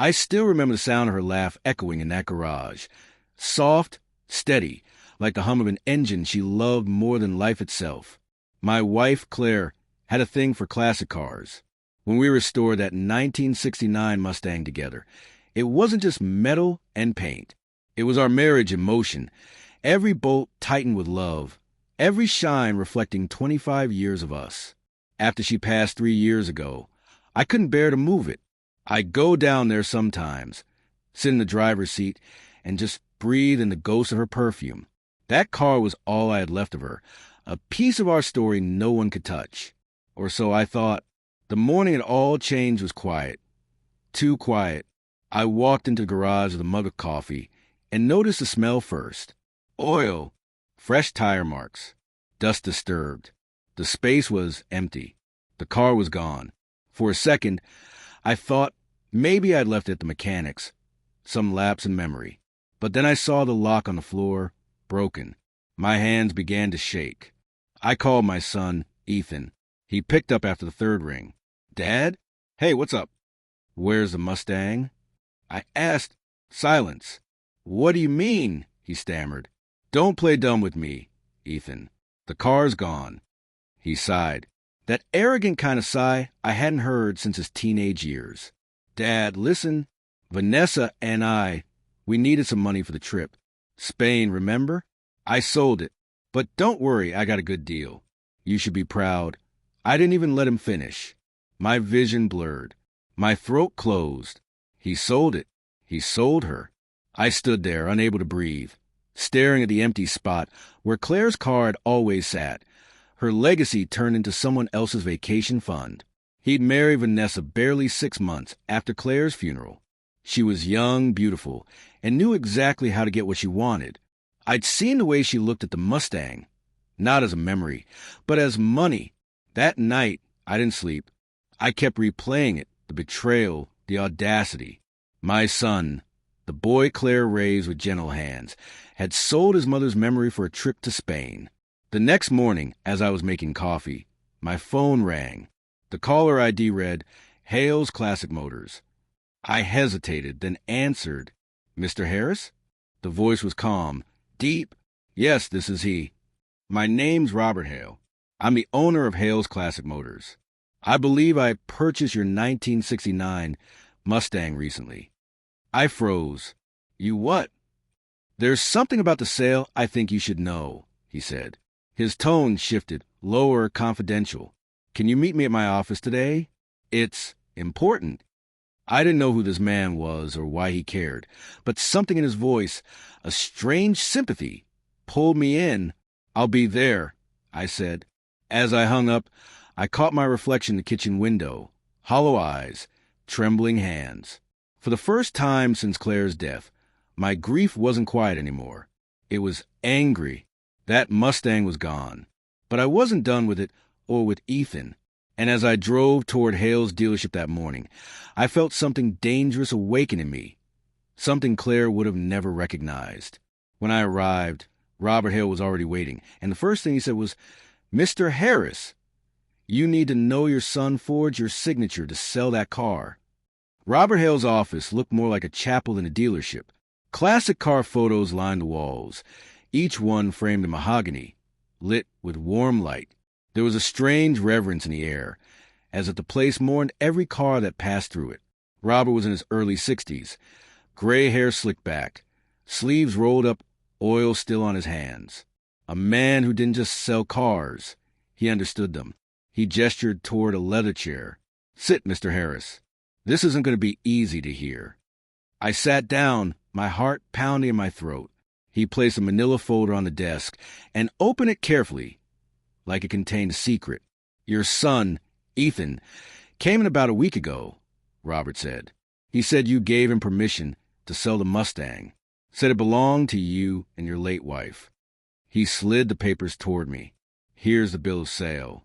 I still remember the sound of her laugh echoing in that garage. Soft, steady, like the hum of an engine she loved more than life itself. My wife, Claire, had a thing for classic cars. When we restored that 1969 Mustang together, it wasn't just metal and paint. It was our marriage in motion, every bolt tightened with love, every shine reflecting 25 years of us. After she passed 3 years ago, I couldn't bear to move it. I'd go down there sometimes, sit in the driver's seat, and just breathe in the ghost of her perfume. That car was all I had left of her, a piece of our story no one could touch. Or so I thought. The morning it all changed was quiet. Too quiet. I walked into the garage with a mug of coffee and noticed the smell first. Oil. Fresh tire marks. Dust disturbed. The space was empty. The car was gone. For a second, I thought maybe I'd left it at the mechanic's. Some lapse in memory. But then I saw the lock on the floor, broken. My hands began to shake. I called my son, Ethan. He picked up after the third ring. Dad? Hey, what's up? Where's the Mustang? I asked. Silence. What do you mean? He stammered. Don't play dumb with me, Ethan. The car's gone. He sighed. That arrogant kind of sigh I hadn't heard since his teenage years. Dad, listen. Vanessa and we needed some money for the trip. Spain, remember? I sold it. But don't worry, I got a good deal. You should be proud. I didn't even let him finish. My vision blurred. My throat closed. He sold it. He sold her. I stood there, unable to breathe, staring at the empty spot where Claire's car had always sat. Her legacy turned into someone else's vacation fund. He'd married Vanessa barely 6 months after Claire's funeral. She was young, beautiful, and knew exactly how to get what she wanted. I'd seen the way she looked at the Mustang, not as a memory, but as money. That night, I didn't sleep. I kept replaying it, the betrayal, the audacity. My son, the boy Claire raised with gentle hands, had sold his mother's memory for a trip to Spain. The next morning, as I was making coffee, my phone rang. The caller ID read, Hales Classic Motors. I hesitated, then answered. Mr. Harris? The voice was calm, deep. Yes, this is he. My name's Robert Hale. I'm the owner of Hales Classic Motors. I believe I purchased your 1969 Mustang recently. I froze. You what? There's something about the sale I think you should know, he said. His tone shifted, lower, confidential. Can you meet me at my office today? It's important. I didn't know who this man was or why he cared, but something in his voice, a strange sympathy, pulled me in. I'll be there, I said. As I hung up, I caught my reflection in the kitchen window, hollow eyes, trembling hands. For the first time since Claire's death, my grief wasn't quiet anymore. It was angry. That Mustang was gone. But I wasn't done with it or with Ethan. And as I drove toward Hale's dealership that morning, I felt something dangerous awaken in me, something Claire would have never recognized. When I arrived, Robert Hale was already waiting, and the first thing he said was, Mr. Harris, you need to know your son forged your signature to sell that car. Robert Hale's office looked more like a chapel than a dealership. Classic car photos lined the walls, each one framed in mahogany, lit with warm light. There was a strange reverence in the air, as if the place mourned every car that passed through it. Robert was in his early 60s, gray hair slicked back, sleeves rolled up, oil still on his hands. A man who didn't just sell cars. He understood them. He gestured toward a leather chair. Sit, Mr. Harris. This isn't going to be easy to hear. I sat down, my heart pounding in my throat. He placed a manila folder on the desk and opened it carefully, like it contained a secret. Your son, Ethan, came in about a week ago, Robert said. He said you gave him permission to sell the Mustang. Said it belonged to you and your late wife. He slid the papers toward me. Here's the bill of sale.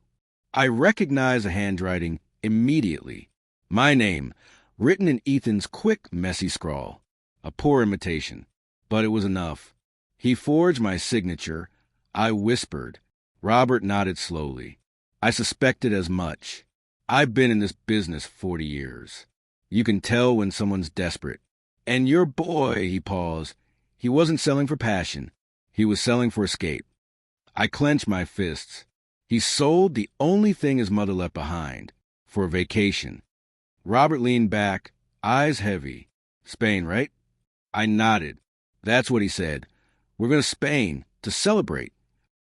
I recognized the handwriting immediately. My name, written in Ethan's quick, messy scrawl. A poor imitation, but it was enough. He forged my signature. I whispered. Robert nodded slowly. I suspected as much. I've been in this business 40 years. You can tell when someone's desperate. And your boy, he paused. He wasn't selling for passion. He was selling for escape. I clenched my fists. He sold the only thing his mother left behind, for a vacation. Robert leaned back, eyes heavy. Spain, right? I nodded. That's what he said. We're going to Spain, to celebrate.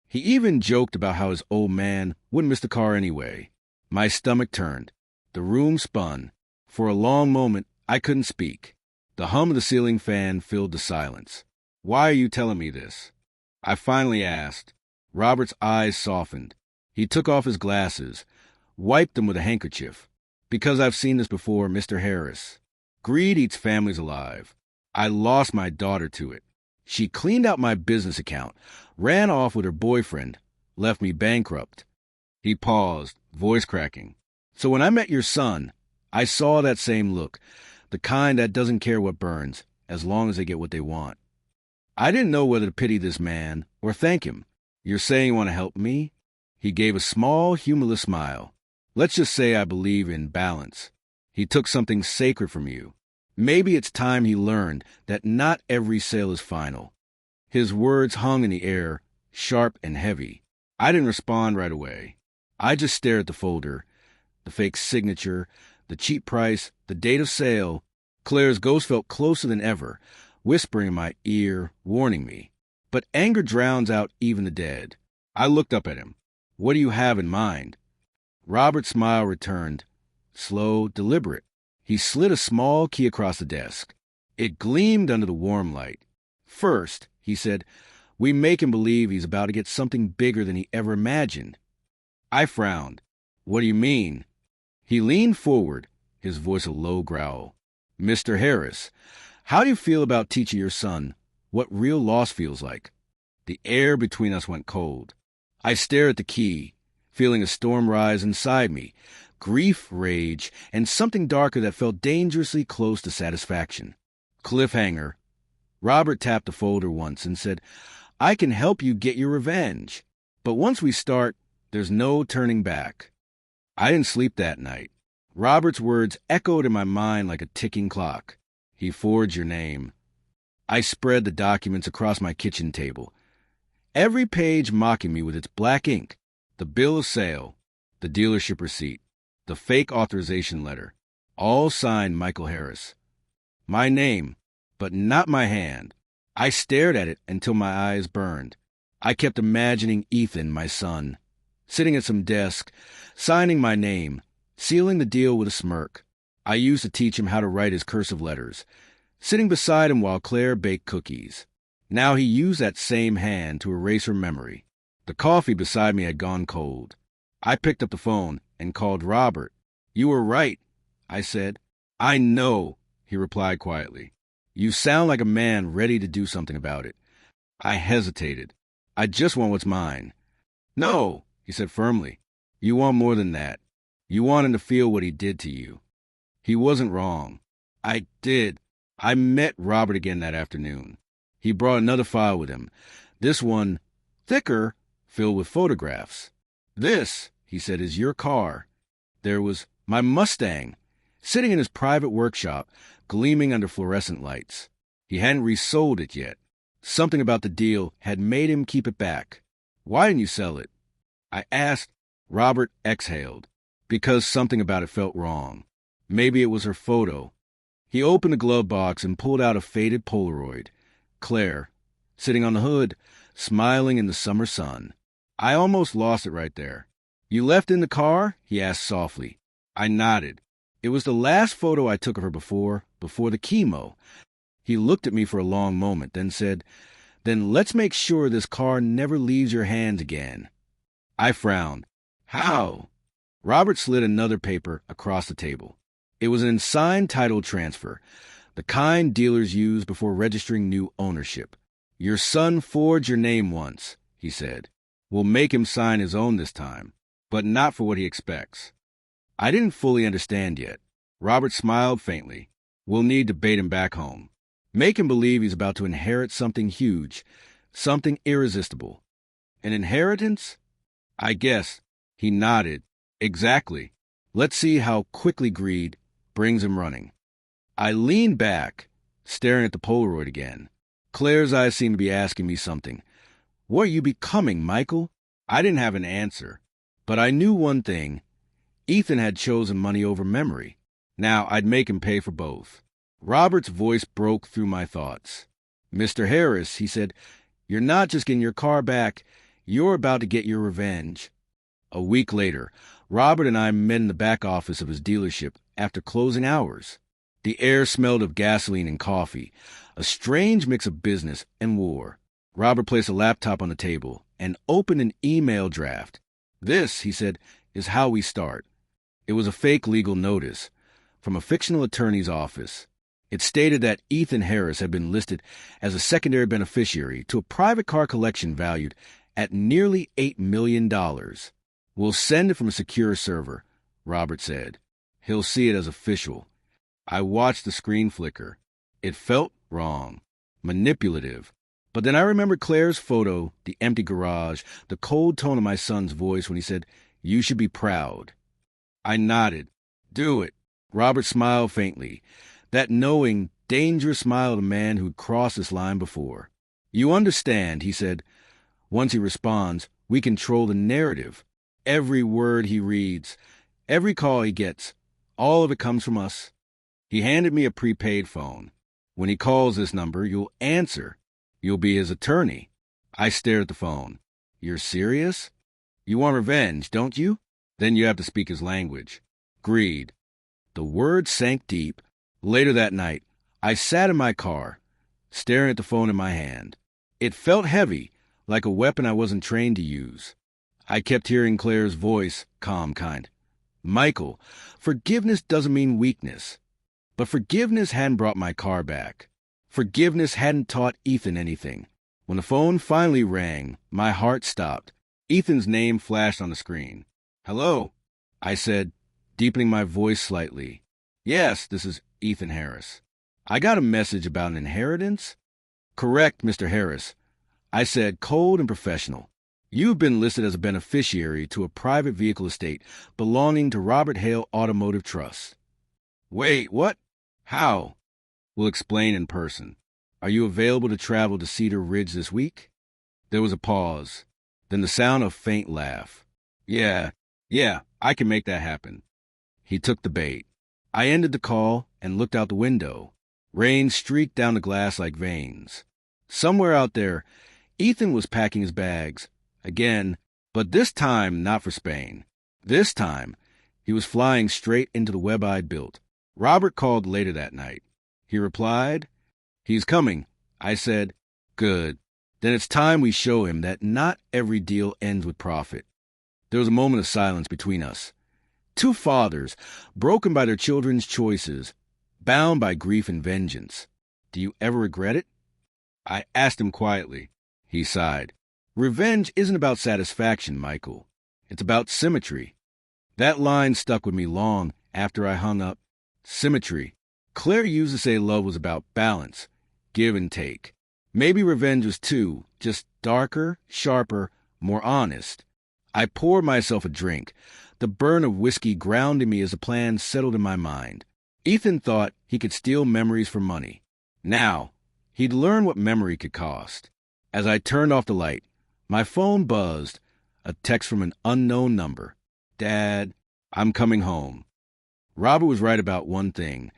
He even joked about how his old man wouldn't miss the car anyway. My stomach turned. The room spun. For a long moment, I couldn't speak. The hum of the ceiling fan filled the silence. Why are you telling me this? I finally asked. Robert's eyes softened. He took off his glasses, wiped them with a handkerchief. Because I've seen this before, Mr. Harris. Greed eats families alive. I lost my daughter to it. She cleaned out my business account, ran off with her boyfriend, left me bankrupt. He paused, voice cracking. So when I met your son, I saw that same look, the kind that doesn't care what burns, as long as they get what they want. I didn't know whether to pity this man or thank him. You're saying you want to help me? He gave a small, humorless smile. Let's just say I believe in balance. He took something sacred from you. Maybe it's time he learned that not every sale is final. His words hung in the air, sharp and heavy. I didn't respond right away. I just stared at the folder, the fake signature, the cheap price, the date of sale. Claire's ghost felt closer than ever, whispering in my ear, warning me. But anger drowns out even the dead. I looked up at him. What do you have in mind? Robert's smile returned, slow, deliberate. He slid a small key across the desk. It gleamed under the warm light. First, he said, we make him believe he's about to get something bigger than he ever imagined. I frowned. What do you mean? He leaned forward, his voice a low growl. Mr. Harris, how do you feel about teaching your son what real loss feels like? The air between us went cold. I stared at the key, feeling a storm rise inside me, grief, rage, and something darker that felt dangerously close to satisfaction. Cliffhanger. Robert tapped the folder once and said, I can help you get your revenge. But once we start, there's no turning back. I didn't sleep that night. Robert's words echoed in my mind like a ticking clock. He forged your name. I spread the documents across my kitchen table, every page mocking me with its black ink, the bill of sale, the dealership receipt, the fake authorization letter, all signed Michael Harris. My name, but not my hand. I stared at it until my eyes burned. I kept imagining Ethan, my son, sitting at some desk, signing my name, sealing the deal with a smirk. I used to teach him how to write his cursive letters, sitting beside him while Claire baked cookies. Now he used that same hand to erase her memory. The coffee beside me had gone cold. I picked up the phone and called Robert. You were right, I said. I know, he replied quietly. You sound like a man ready to do something about it. I hesitated. I just want what's mine. No, he said firmly. You want more than that. You want him to feel what he did to you. He wasn't wrong. I did. I met Robert again that afternoon. He brought another file with him. This one, thicker, filled with photographs. This, he said, is your car. There was my Mustang, sitting in his private workshop, gleaming under fluorescent lights. He hadn't resold it yet. Something about the deal had made him keep it back. Why didn't you sell it? I asked. Robert exhaled. Because something about it felt wrong. Maybe it was her photo. He opened the glove box and pulled out a faded Polaroid. Claire, sitting on the hood, smiling in the summer sun. I almost lost it right there. You left in the car? He asked softly. I nodded. It was the last photo I took of her before the chemo. He looked at me for a long moment, then said, Then let's make sure this car never leaves your hands again. I frowned. How? Robert slid another paper across the table. It was an signed title transfer, the kind dealers use before registering new ownership. Your son forged your name once, he said. We'll make him sign his own this time, but not for what he expects. I didn't fully understand yet. Robert smiled faintly. We'll need to bait him back home. Make him believe he's about to inherit something huge, something irresistible. An inheritance? I guess. He nodded. Exactly. Let's see how quickly greed brings him running. I leaned back, staring at the Polaroid again. Claire's eyes seemed to be asking me something. What are you becoming, Michael? I didn't have an answer, but I knew one thing. Ethan had chosen money over memory. Now I'd make him pay for both. Robert's voice broke through my thoughts. Mr. Harris, he said, you're not just getting your car back, you're about to get your revenge. A week later, Robert and I met in the back office of his dealership after closing hours. The air smelled of gasoline and coffee, a strange mix of business and war. Robert placed a laptop on the table and opened an email draft. This, he said, is how we start. It was a fake legal notice from a fictional attorney's office. It stated that Ethan Harris had been listed as a secondary beneficiary to a private car collection valued at nearly $8 million. We'll send it from a secure server, Robert said. He'll see it as official. I watched the screen flicker. It felt wrong, manipulative. But then I remembered Claire's photo, the empty garage, the cold tone of my son's voice when he said, "You should be proud." I nodded. Do it. Robert smiled faintly. That knowing, dangerous smile of a man who'd crossed this line before. You understand, he said. Once he responds, we control the narrative. Every word he reads, every call he gets, all of it comes from us. He handed me a prepaid phone. When he calls this number, you'll answer. You'll be his attorney. I stared at the phone. You're serious? You want revenge, don't you? Then you have to speak his language. Greed. The words sank deep. Later that night, I sat in my car, staring at the phone in my hand. It felt heavy, like a weapon I wasn't trained to use. I kept hearing Claire's voice, calm, kind. Michael, forgiveness doesn't mean weakness. But forgiveness hadn't brought my car back. Forgiveness hadn't taught Ethan anything. When the phone finally rang, my heart stopped. Ethan's name flashed on the screen. Hello, I said, deepening my voice slightly. Yes, this is Ethan Harris. I got a message about an inheritance? Correct, Mr. Harris. I said, cold and professional. You've been listed as a beneficiary to a private vehicle estate belonging to Robert Hale Automotive Trust. Wait, what? How? We'll explain in person. Are you available to travel to Cedar Ridge this week? There was a pause, then the sound of a faint laugh. Yeah, I can make that happen. He took the bait. I ended the call and looked out the window. Rain streaked down the glass like veins. Somewhere out there, Ethan was packing his bags. Again, but this time not for Spain. This time, he was flying straight into the web I'd built. Robert called later that night. He replied, He's coming. I said, Good. Then it's time we show him that not every deal ends with profit. There was a moment of silence between us. Two fathers, broken by their children's choices, bound by grief and vengeance. Do you ever regret it? I asked him quietly. He sighed. Revenge isn't about satisfaction, Michael. It's about symmetry. That line stuck with me long after I hung up. Symmetry. Claire used to say love was about balance, give and take. Maybe revenge was too, just darker, sharper, more honest. I poured myself a drink. The burn of whiskey ground in me as the plan settled in my mind. Ethan thought he could steal memories for money. Now, he'd learn what memory could cost. As I turned off the light, my phone buzzed, a text from an unknown number. Dad, I'm coming home. Robert was right about one thing.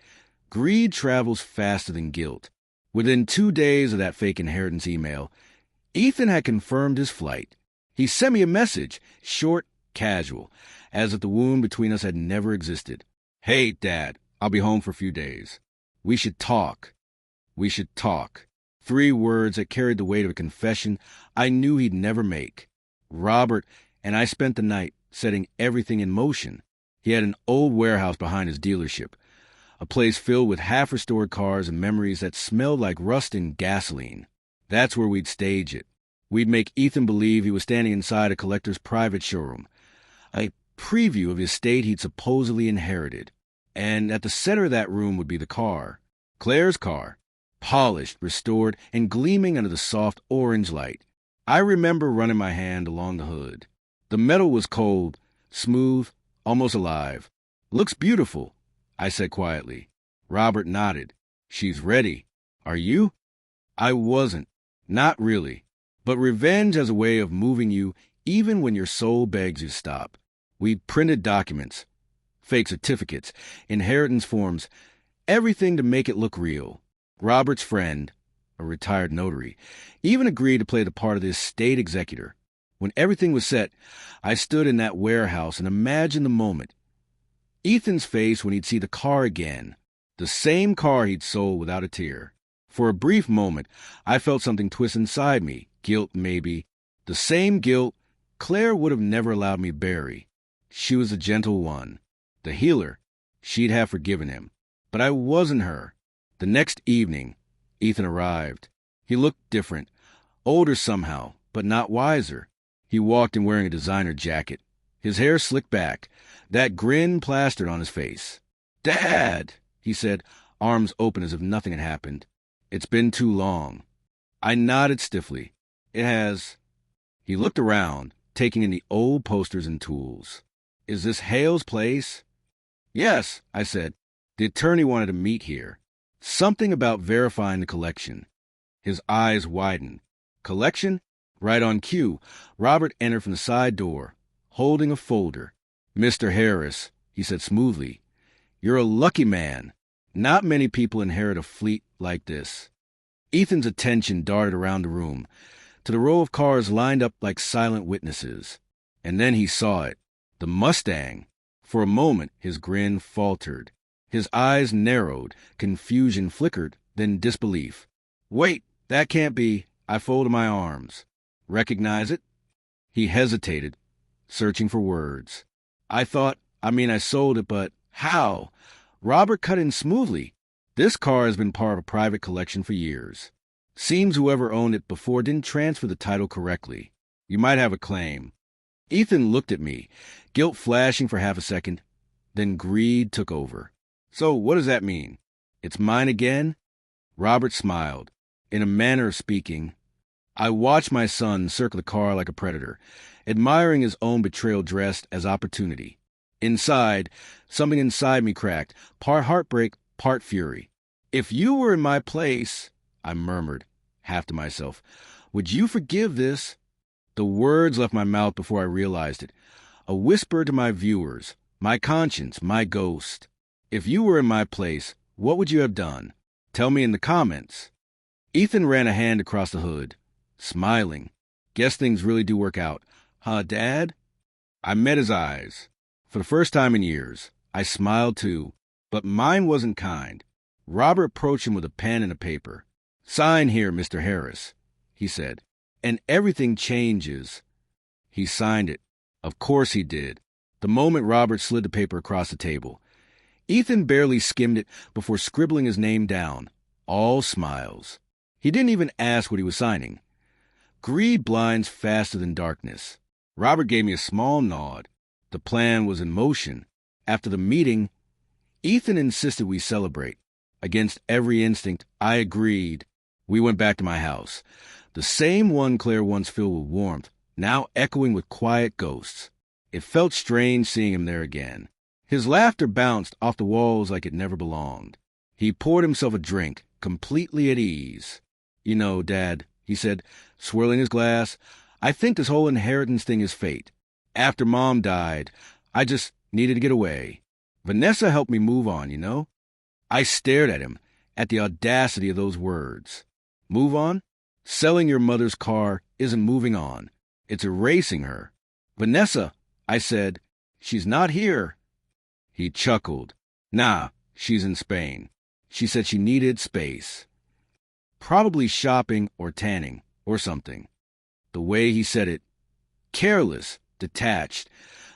Greed travels faster than guilt. Within 2 days of that fake inheritance email, Ethan had confirmed his flight. He sent me a message, short, casual, as if the wound between us had never existed. Hey, Dad, I'll be home for a few days. We should talk. We should talk. 3 words that carried the weight of a confession I knew he'd never make. Robert and I spent the night setting everything in motion. He had an old warehouse behind his dealership, a place filled with half-restored cars and memories that smelled like rust and gasoline. That's where we'd stage it. We'd make Ethan believe he was standing inside a collector's private showroom, a preview of his estate he'd supposedly inherited. And at the center of that room would be the car, Claire's car, polished, restored, and gleaming under the soft orange light. I remember running my hand along the hood. The metal was cold, smooth, almost alive. Looks beautiful, I said quietly. Robert nodded. She's ready. Are you? I wasn't. Not really. But revenge has a way of moving you even when your soul begs you to stop. We printed documents, fake certificates, inheritance forms, everything to make it look real. Robert's friend, a retired notary, even agreed to play the part of this state executor. When everything was set, I stood in that warehouse and imagined the moment. Ethan's face when he'd see the car again, the same car he'd sold without a tear. For a brief moment, I felt something twist inside me, guilt maybe, the same guilt Claire would have never allowed me to bury. She was the gentle one, the healer. She'd have forgiven him. But I wasn't her. The next evening, Ethan arrived. He looked different, older somehow, but not wiser. He walked in wearing a designer jacket, his hair slicked back, that grin plastered on his face. "Dad," he said, arms open as if nothing had happened. "It's been too long." I nodded stiffly. "It has." He looked around, taking in the old posters and tools. "Is this Hale's place?" "Yes," I said. "The attorney wanted to meet here. Something about verifying the collection." His eyes widened. "Collection?" Right on cue, Robert entered from the side door, holding a folder. "Mr. Harris," he said smoothly, "you're a lucky man. Not many people inherit a fleet like this." Ethan's attention darted around the room, to the row of cars lined up like silent witnesses. And then he saw it, the Mustang. For a moment, his grin faltered. His eyes narrowed, confusion flickered, then disbelief. "Wait, that can't be." I folded my arms. "Recognize it?" He hesitated, searching for words. I sold it, but how?" Robert cut in smoothly. "This car has been part of a private collection for years. Seems whoever owned it before didn't transfer the title correctly. You might have a claim." Ethan looked at me, guilt flashing for half a second. Then greed took over. "So what does that mean? It's mine again?" Robert smiled. In a manner of speaking, I watched my son circle the car like a predator, admiring his own betrayal dressed as opportunity. Something inside me cracked, part heartbreak, part fury. "If you were in my place," I murmured, half to myself, "would you forgive this?" The words left my mouth before I realized it. A whisper to my viewers, my conscience, my ghost. If you were in my place, what would you have done? Tell me in the comments. Ethan ran a hand across the hood, smiling. "Guess things really do work out. Huh, Dad?" I met his eyes. For the first time in years, I smiled too, but mine wasn't kind. Robert approached him with a pen and a paper. "Sign here, Mr. Harris," he said, "and everything changes." He signed it. Of course he did. The moment Robert slid the paper across the table, Ethan barely skimmed it before scribbling his name down. All smiles. He didn't even ask what he was signing. Greed blinds faster than darkness. Robert gave me a small nod. The plan was in motion. After the meeting, Ethan insisted we celebrate. Against every instinct, I agreed. We went back to my house. The same one Claire once filled with warmth, now echoing with quiet ghosts. It felt strange seeing him there again. His laughter bounced off the walls like it never belonged. He poured himself a drink, completely at ease. "You know, Dad," he said, swirling his glass, "I think this whole inheritance thing is fate. After Mom died, I just needed to get away. Vanessa helped me move on, you know?" I stared at him, at the audacity of those words. Move on? Selling your mother's car isn't moving on. It's erasing her. "Vanessa," I said, "she's not here." He chuckled. "Nah, she's in Spain. She said she needed space. Probably shopping or tanning or something." The way he said it, careless, detached,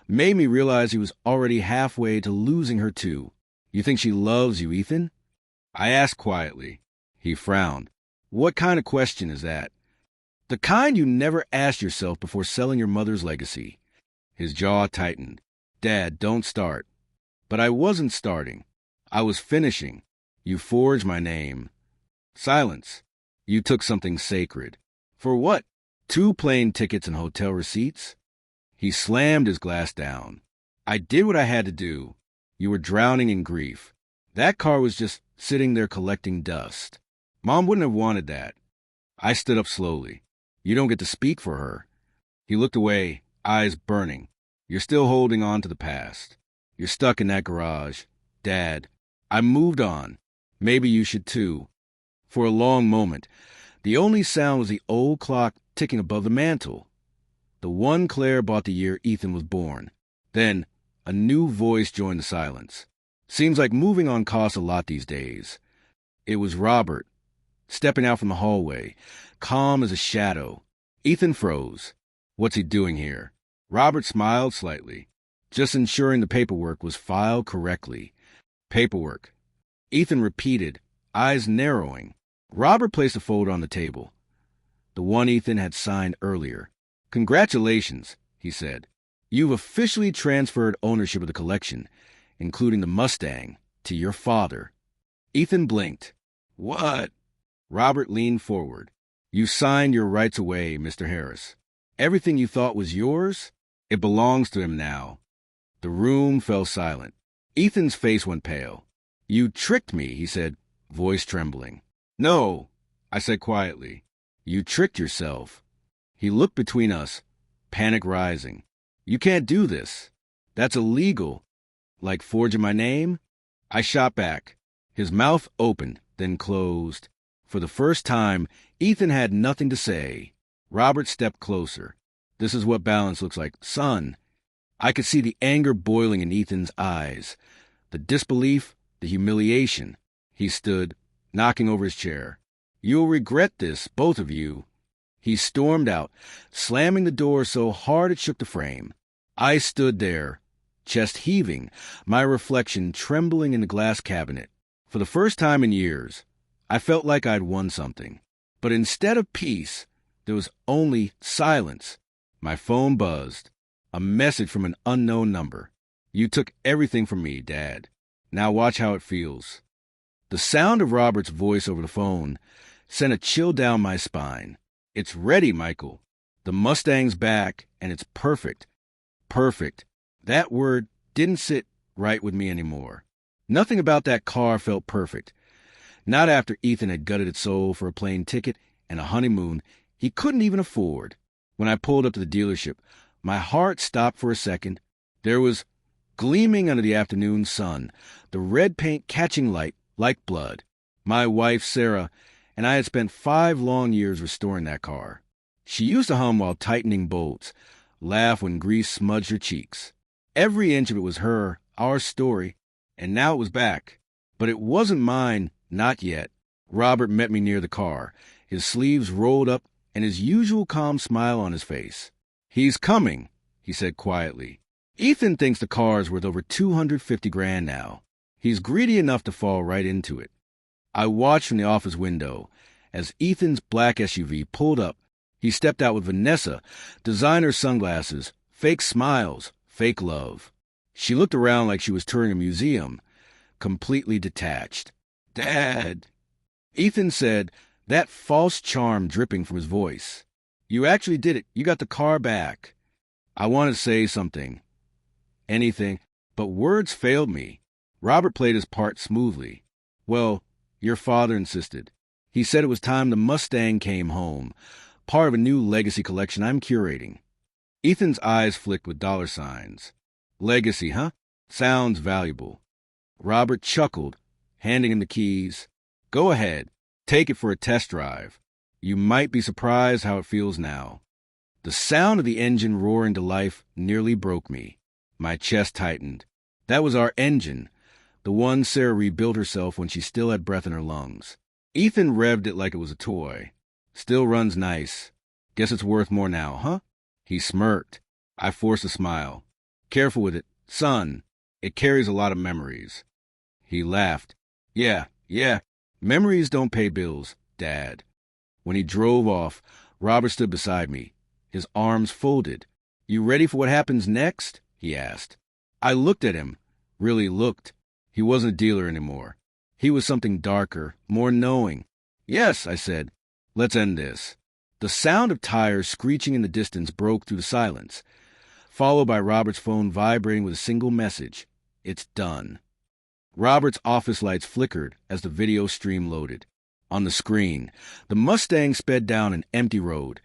made me realize he was already halfway to losing her too. "You think she loves you, Ethan?" I asked quietly. He frowned. "What kind of question is that?" "The kind you never asked yourself before selling your mother's legacy." His jaw tightened. "Dad, don't start." But I wasn't starting. I was finishing. "You forged my name." Silence. "You took something sacred." "For what?" "2 plane tickets and hotel receipts." He slammed his glass down. "I did what I had to do. You were drowning in grief. That car was just sitting there collecting dust. Mom wouldn't have wanted that. I stood up slowly. You don't get to speak for her. He looked away, eyes burning. You're still holding on to the past. You're stuck in that garage. Dad, I moved on. Maybe you should too. For a long moment, the only sound was the old clock ticking above the mantel. The one Claire bought the year Ethan was born. Then, a new voice joined the silence. Seems like moving on costs a lot these days. It was Robert, stepping out from the hallway, calm as a shadow. Ethan froze. What's he doing here? Robert smiled slightly. Just ensuring the paperwork was filed correctly. Paperwork. Ethan repeated, eyes narrowing. Robert placed a folder on the table. The one Ethan had signed earlier. Congratulations, he said. You've officially transferred ownership of the collection, including the Mustang, to your father. Ethan blinked. What? Robert leaned forward. You signed your rights away, Mr. Harris. Everything you thought was yours, it belongs to him now. The room fell silent. Ethan's face went pale. You tricked me, he said, voice trembling. No, I said quietly. You tricked yourself. He looked between us, panic rising. You can't do this. That's illegal. Like forging my name? I shot back. His mouth opened, then closed. For the first time, Ethan had nothing to say. Robert stepped closer. This is what balance looks like. Son. I could see the anger boiling in Ethan's eyes. The disbelief, the humiliation. He stood, knocking over his chair. You'll regret this, both of you. He stormed out, slamming the door so hard it shook the frame. I stood there, chest heaving, my reflection trembling in the glass cabinet. For the first time in years, I felt like I'd won something. But instead of peace, there was only silence. My phone buzzed. A message from an unknown number. You took everything from me, Dad. Now watch how it feels. The sound of Robert's voice over the phone sent a chill down my spine. It's ready, Michael. The Mustang's back, and it's perfect. Perfect. That word didn't sit right with me anymore. Nothing about that car felt perfect. Not after Ethan had gutted its soul for a plane ticket and a honeymoon he couldn't even afford. When I pulled up to the dealership, my heart stopped for a second. There was, gleaming under the afternoon sun, the red paint catching light like blood. My wife, Sarah, and I had spent 5 long years restoring that car. She used to hum while tightening bolts, laugh when grease smudged her cheeks. Every inch of it was her, our story, and now it was back. But it wasn't mine, not yet. Robert met me near the car, his sleeves rolled up and his usual calm smile on his face. He's coming, he said quietly. Ethan thinks the car is worth over $250,000 now. He's greedy enough to fall right into it. I watched from the office window as Ethan's black SUV pulled up. He stepped out with Vanessa, designer sunglasses, fake smiles, fake love. She looked around like she was touring a museum, completely detached. Dad, Ethan said, that false charm dripping from his voice. You actually did it. You got the car back. I wanted to say something. Anything, but words failed me. Robert played his part smoothly. Well, your father insisted. He said it was time the Mustang came home, part of a new legacy collection I'm curating. Ethan's eyes flicked with dollar signs. Legacy, huh? Sounds valuable. Robert chuckled, handing him the keys. Go ahead. Take it for a test drive. You might be surprised how it feels now. The sound of the engine roaring to life nearly broke me. My chest tightened. That was our engine, the one Sarah rebuilt herself when she still had breath in her lungs. Ethan revved it like it was a toy. Still runs nice. Guess it's worth more now, huh? He smirked. I forced a smile. Careful with it, son. It carries a lot of memories. He laughed. Yeah. Memories don't pay bills, Dad. When he drove off, Robert stood beside me, his arms folded. You ready for what happens next? He asked. I looked at him, really looked. He wasn't a dealer anymore. He was something darker, more knowing. Yes, I said. Let's end this. The sound of tires screeching in the distance broke through the silence, followed by Robert's phone vibrating with a single message. It's done. Robert's office lights flickered as the video stream loaded. On the screen, the Mustang sped down an empty road.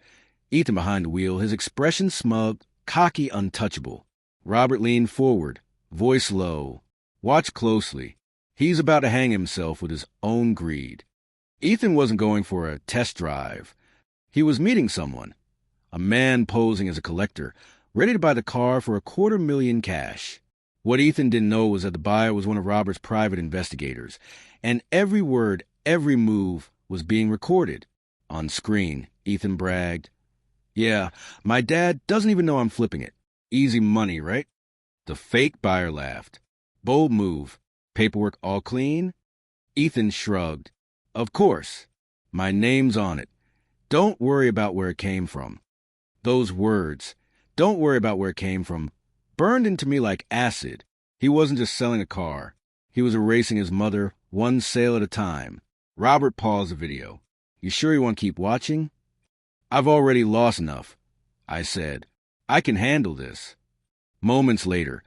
Ethan behind the wheel, his expression smug, cocky, untouchable. Robert leaned forward, voice low. Watch closely. He's about to hang himself with his own greed. Ethan wasn't going for a test drive. He was meeting someone. A man posing as a collector, ready to buy the car for $250,000 cash. What Ethan didn't know was that the buyer was one of Robert's private investigators, and every word, every move was being recorded. On screen, Ethan bragged, "Yeah, my dad doesn't even know I'm flipping it. Easy money, right?" The fake buyer laughed. "Bold move. Paperwork all clean?" Ethan shrugged. "Of course. My name's on it. Don't worry about where it came from." Those words, "don't worry about where it came from," burned into me like acid. He wasn't just selling a car. He was erasing his mother, one sale at a time. Robert paused the video. "You sure you want to keep watching?" "I've already lost enough," I said. "I can handle this." Moments later,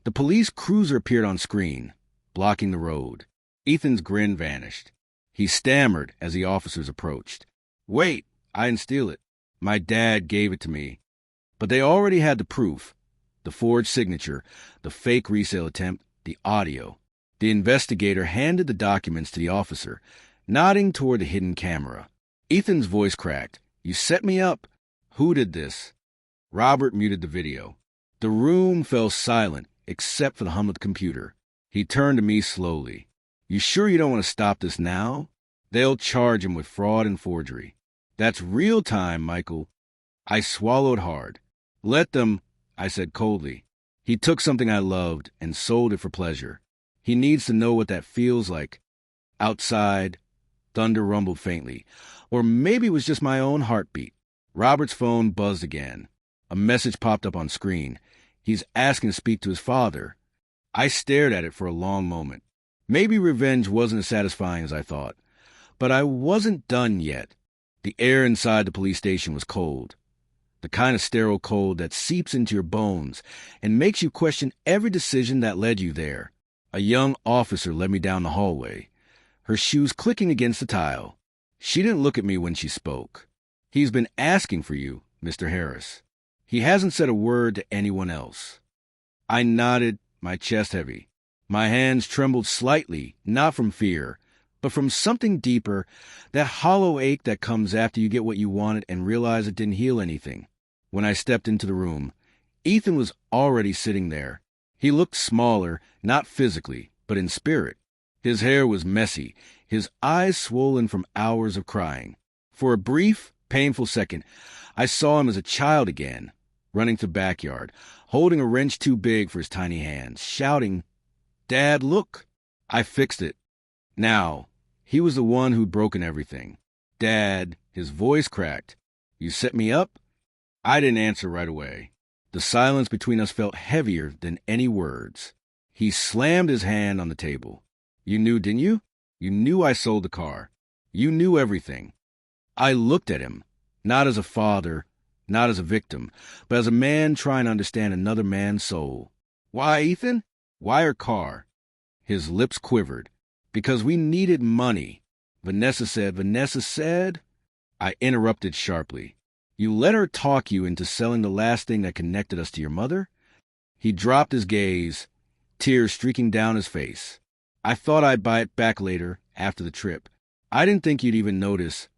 the police cruiser appeared on screen, blocking the road. Ethan's grin vanished. He stammered as the officers approached. "Wait, I didn't steal it. My dad gave it to me." But they already had the proof. The forged signature, the fake resale attempt, the audio. The investigator handed the documents to the officer, nodding toward the hidden camera. Ethan's voice cracked. "You set me up. Who did this?" Robert muted the video. The room fell silent, except for the hum of the computer. He turned to me slowly. "You sure you don't want to stop this now? They'll charge him with fraud and forgery. That's real time, Michael." I swallowed hard. "Let them," I said coldly. "He took something I loved and sold it for pleasure. He needs to know what that feels like." Outside, thunder rumbled faintly. Or maybe it was just my own heartbeat. Robert's phone buzzed again. A message popped up on screen. He's asking to speak to his father. I stared at it for a long moment. Maybe revenge wasn't as satisfying as I thought. But I wasn't done yet. The air inside the police station was cold. The kind of sterile cold that seeps into your bones and makes you question every decision that led you there. A young officer led me down the hallway, her shoes clicking against the tile. She didn't look at me when she spoke. "He's been asking for you, Mr. Harris. He hasn't said a word to anyone else." I nodded, my chest heavy. My hands trembled slightly, not from fear, but from something deeper, that hollow ache that comes after you get what you wanted and realize it didn't heal anything. When I stepped into the room, Ethan was already sitting there. He looked smaller, not physically, but in spirit. His hair was messy, his eyes swollen from hours of crying. For a brief, painful second, I saw him as a child again, running to the backyard, holding a wrench too big for his tiny hands, shouting, "Dad, look!" I fixed it. Now, he was the one who'd broken everything. "Dad," his voice cracked. "You set me up?" I didn't answer right away. The silence between us felt heavier than any words. He slammed his hand on the table. "You knew, didn't you? You knew I sold the car. You knew everything." I looked at him, not as a father, not as a victim, but as a man trying to understand another man's soul. "Why, Ethan? Why our car?" His lips quivered. "Because we needed money." Vanessa said. I interrupted sharply. "You let her talk you into selling the last thing that connected us to your mother?" He dropped his gaze, tears streaking down his face. "I thought I'd buy it back later, after the trip. I didn't think you'd even notice."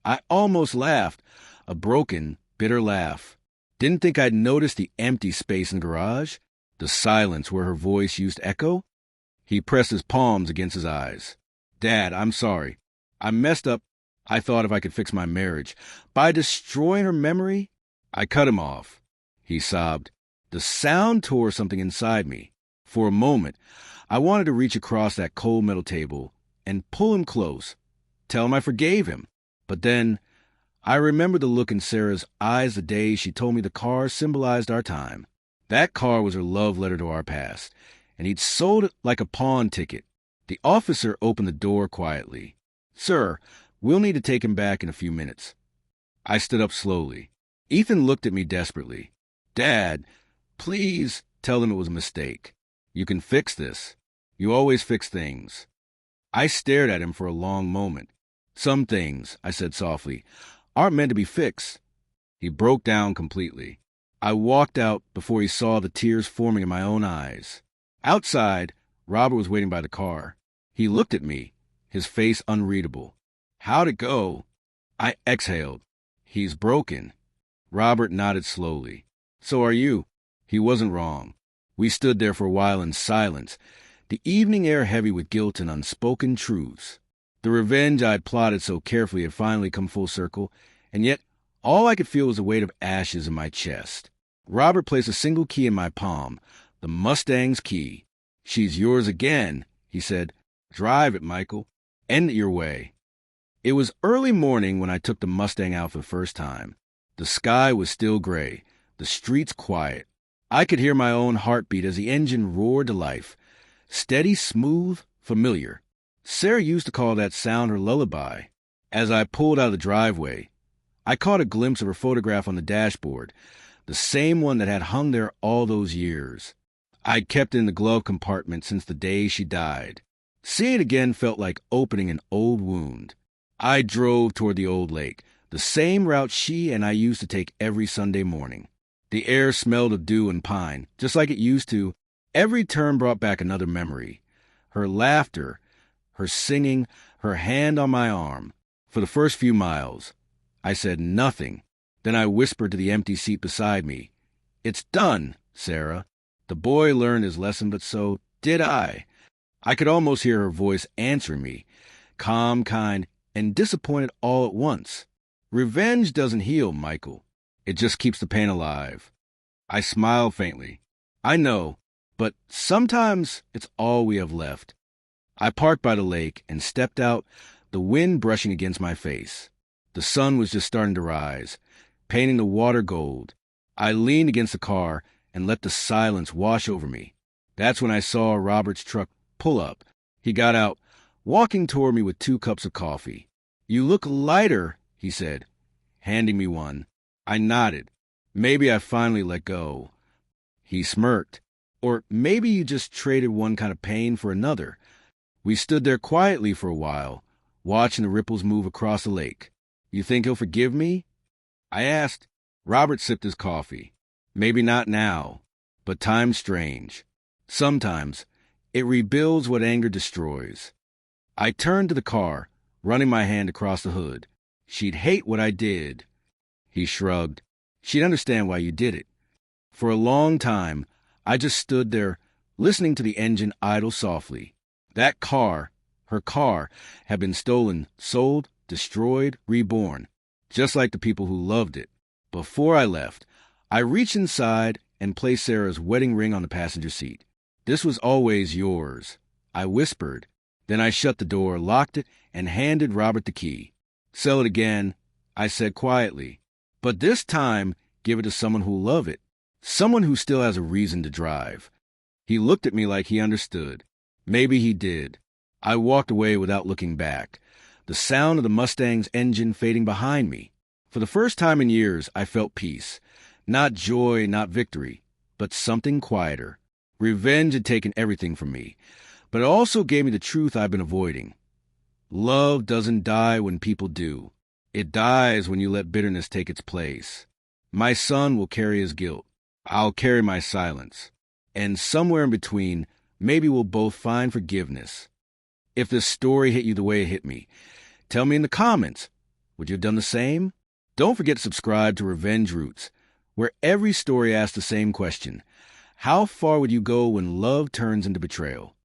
I almost laughed, a broken, bitter laugh. Didn't think I'd notice the empty space in the garage, the silence where her voice used to echo. He pressed his palms against his eyes. "Dad, I'm sorry. I messed up. I thought if I could fix my marriage. By destroying her memory?" I cut him off. He sobbed. The sound tore something inside me. For a moment, I wanted to reach across that cold metal table and pull him close, tell him I forgave him. But then, I remembered the look in Sarah's eyes the day she told me the car symbolized our time. That car was her love letter to our past, and he'd sold it like a pawn ticket. The officer opened the door quietly. "Sir, we'll need to take him back in a few minutes." I stood up slowly. Ethan looked at me desperately. "Dad, please tell him it was a mistake. You can fix this." You always fix things. I stared at him for a long moment. Some things, I said softly, aren't meant to be fixed. He broke down completely. I walked out before he saw the tears forming in my own eyes. Outside, Robert was waiting by the car. He looked at me, his face unreadable. How'd it go? I exhaled. He's broken. Robert nodded slowly. So are you. He wasn't wrong. We stood there for a while in silence, the evening air heavy with guilt and unspoken truths. The revenge I'd plotted so carefully had finally come full circle, and yet all I could feel was the weight of ashes in my chest. Robert placed a single key in my palm, the Mustang's key. She's yours again, he said. Drive it, Michael. End it your way. It was early morning when I took the Mustang out for the first time. The sky was still gray, the streets quiet. I could hear my own heartbeat as the engine roared to life. Steady, smooth, familiar. Sarah used to call that sound her lullaby. As I pulled out of the driveway, I caught a glimpse of her photograph on the dashboard, the same one that had hung there all those years. I'd kept it in the glove compartment since the day she died. Seeing it again felt like opening an old wound. I drove toward the old lake, the same route she and I used to take every Sunday morning. The air smelled of dew and pine, just like it used to. Every turn brought back another memory. Her laughter, her singing, her hand on my arm. For the first few miles, I said nothing. Then I whispered to the empty seat beside me, "It's done, Sarah." The boy learned his lesson, but so did I. I could almost hear her voice answering me, calm, kind, and disappointed all at once. Revenge doesn't heal, Michael. It just keeps the pain alive. I smiled faintly. I know, but sometimes it's all we have left. I parked by the lake and stepped out, the wind brushing against my face. The sun was just starting to rise, painting the water gold. I leaned against the car and let the silence wash over me. That's when I saw Robert's truck pull up. He got out, walking toward me with 2 cups of coffee. "You look lighter," he said, handing me one. I nodded. Maybe I finally let go. He smirked. Or maybe you just traded one kind of pain for another. We stood there quietly for a while, watching the ripples move across the lake. "You think he'll forgive me?" I asked. Robert sipped his coffee. "Maybe not now, but time's strange. Sometimes it rebuilds what anger destroys." I turned to the car, running my hand across the hood. "She'd hate what I did." He shrugged. "She'd understand why you did it." For a long time, I just stood there, listening to the engine idle softly. That car, her car, had been stolen, sold, destroyed, reborn, just like the people who loved it. Before I left, I reached inside and placed Sarah's wedding ring on the passenger seat. "This was always yours," I whispered. Then I shut the door, locked it, and handed Robert the key. "Sell it again," I said quietly. "But this time, give it to someone who'll love it. Someone who still has a reason to drive." He looked at me like he understood. Maybe he did. I walked away without looking back, the sound of the Mustang's engine fading behind me. For the first time in years, I felt peace. Not joy, not victory, but something quieter. Revenge had taken everything from me, but it also gave me the truth I've been avoiding. Love doesn't die when people do. It dies when you let bitterness take its place. My son will carry his guilt. I'll carry my silence. And somewhere in between, maybe we'll both find forgiveness. If this story hit you the way it hit me, tell me in the comments. Would you have done the same? Don't forget to subscribe to Revenge Roots, where every story asks the same question. How far would you go when love turns into betrayal?